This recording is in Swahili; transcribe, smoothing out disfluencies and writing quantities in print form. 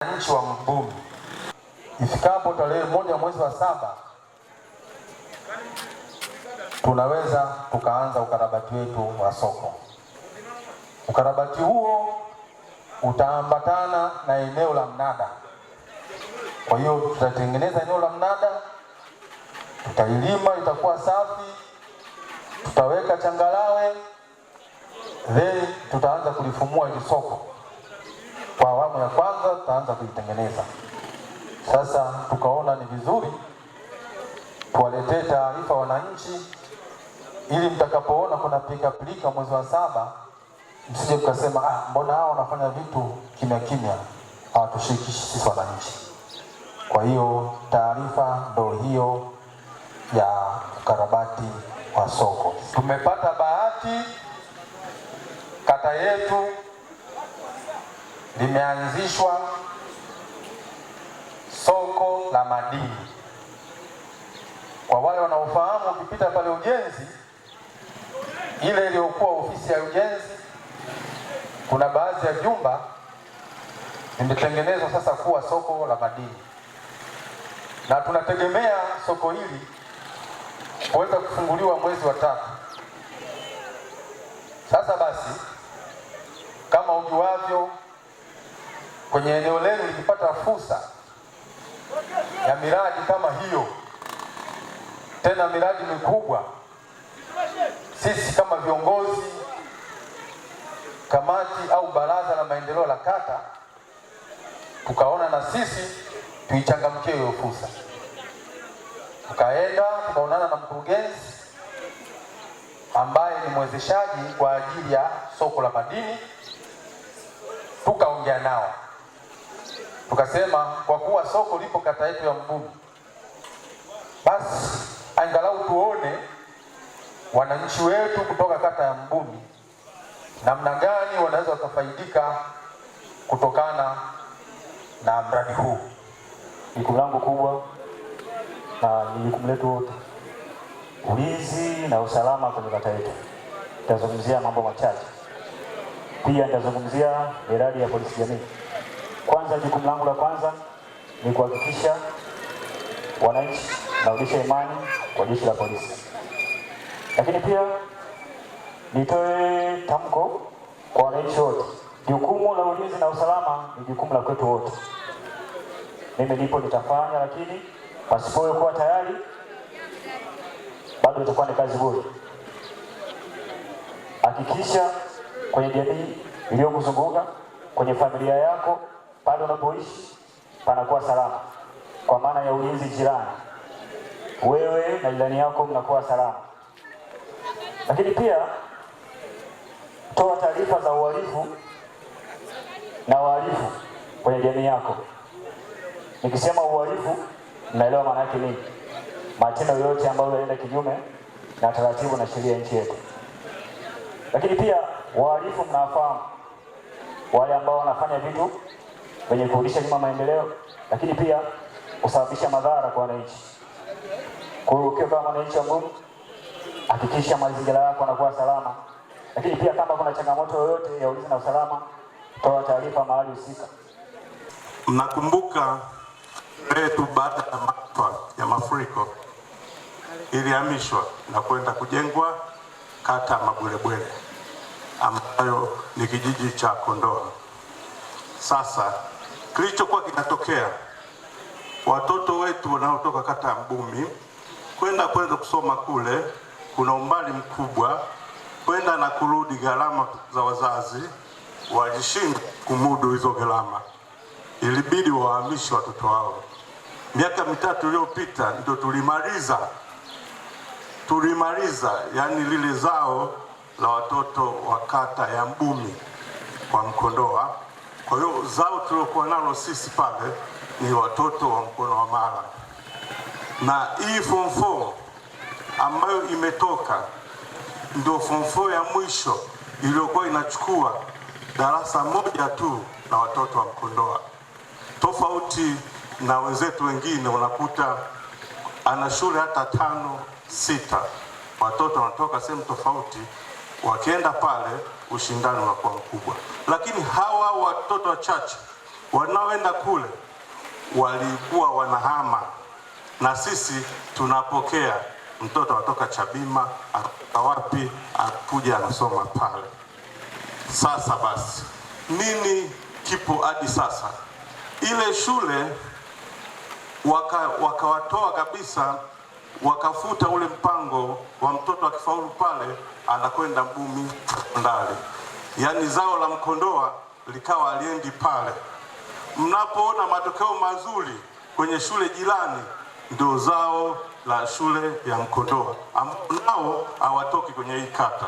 Wananchi wa Mbumi, ifikapo tarehe 1 mwezi wa 7 tunaweza tukaanza ukarabati wetu wa soko. Ukarabati huo utaambatana na eneo la mnada. Kwa hiyo tutatengeneza eneo la mnada, tutailima, itakuwa safi, tutaweka changarawe, then tutaanza kulifumua hili soko. Kwa awamu ya kwanza tutaanza kuitengeneza. Sasa tukaona ni vizuri tuwaletee taarifa wananchi, ili mtakapoona kuna pilika mwezi wa 7 msije mkasema mbona hao wanafanya vitu kimya kimya, hawatushirikishi sisi wananchi. Kwa hiyo taarifa ndio hiyo ya ukarabati wa soko. Tumepata bahati, kata yetu limeanzishwa soko la madini. Kwa wale wanaofahamu, ukipita pale ujenzi, ile iliyokuwa ofisi ya ujenzi, kuna baadhi ya vyumba vimetengenezwa sasa kuwa soko la madini, na tunategemea soko hili kuweza kufunguliwa mwezi wa 3. Sasa basi, kama ujuavyo, kwenye eneo lenu likipata fursa ya miradi kama hiyo, tena miradi mikubwa, sisi kama viongozi, kamati au baraza la maendeleo la kata, tukaona na sisi tuichangamkie hiyo fursa. Tukaenda tukaonana na mkurugenzi ambaye ni mwezeshaji kwa ajili ya soko la madini, tukaongea nao. Tukasema kwa kuwa soko lipo kata yetu ya Mbumi, basi angalau tuone wananchi wetu kutoka kata ya Mbumi namna gani wanaweza kufaidika kutokana na mradi huu. Jukumu langu kubwa na ni jukumu letu wote, ulinzi na usalama kwenye kata yetu. Nitazungumzia mambo machache. Pia nitazungumzia miradi ya polisi jamii. Kwanza, jukumu langu la kwanza ni kuhakikisha wananchi narudisha imani kwa jeshi la polisi. Lakini pia nitoe tamko kwa wananchi wote, jukumu la ulinzi na usalama ni jukumu la kwetu wote. Mimi nipo, nitafanya, lakini pasipokuwa tayari bado itakuwa ni kazi bure. Hakikisha kwenye jamii iliyokuzunguka, kwenye familia yako, pale unapoishi panakuwa salama, kwa maana ya ulinzi jirani. Wewe na jirani yako mnakuwa salama. Lakini pia toa taarifa za uhalifu na wahalifu kwenye jamii yako. Nikisema uhalifu, mnaelewa maana yake nini? Matendo yote ambayo yanaenda kinyume na taratibu na sheria ya nchi yetu. Lakini pia wahalifu mnafahamu, wale ambao wanafanya vitu wenye kurudisha nyuma maendeleo, lakini pia kusababisha madhara kwa wananchi. Kwa hiyo ukiwa kama mwananchi wa Mbumi, hakikisha mazingira yako yanakuwa salama. Lakini pia kama kuna changamoto yoyote ya ulinzi na usalama, toa taarifa mahali husika. Mnakumbuka yetu baada ya mafuriko ilihamishwa na kwenda kujengwa kata Mabwelebwele ambayo ni kijiji cha Kondoa. Sasa kilichokuwa kinatokea, watoto wetu wanaotoka kata ya Mbumi kwenda kusoma kule, kuna umbali mkubwa, kwenda na kurudi, gharama za wazazi walishinda kumudu hizo gharama, ilibidi wahamishe watoto wao. Miaka 3 iliyopita ndio tulimaliza yani lile zao la watoto wa kata ya Mbumi kwa Mkondoa. Kwa hiyo zao tuliokuwa nalo sisi pale ni watoto wa mkono wa Mara, na hii form 4 ambayo imetoka ndio form 4 ya mwisho iliyokuwa inachukua darasa moja tu na watoto wa Mkondoa. Tofauti na wenzetu wengine, unakuta ana shule hata 5, 6, watoto wanatoka sehemu tofauti, wakienda pale ushindani unakuwa mkubwa. Lakini hawa watoto wachache wanaoenda kule walikuwa wanahama, na sisi tunapokea mtoto atoka Chabima wapi akuja anasoma pale. Sasa basi nini kipo hadi sasa? Ile shule wakawatoa kabisa, wakafuta ule mpango wa mtoto akifaulu pale anakwenda Mbumi Sekondari, yaani zao la Mkondoa likawa aliendi pale. Mnapoona matokeo mazuri kwenye shule jirani, ndio zao la shule ya Mkondoa, nao hawatoki kwenye hii kata.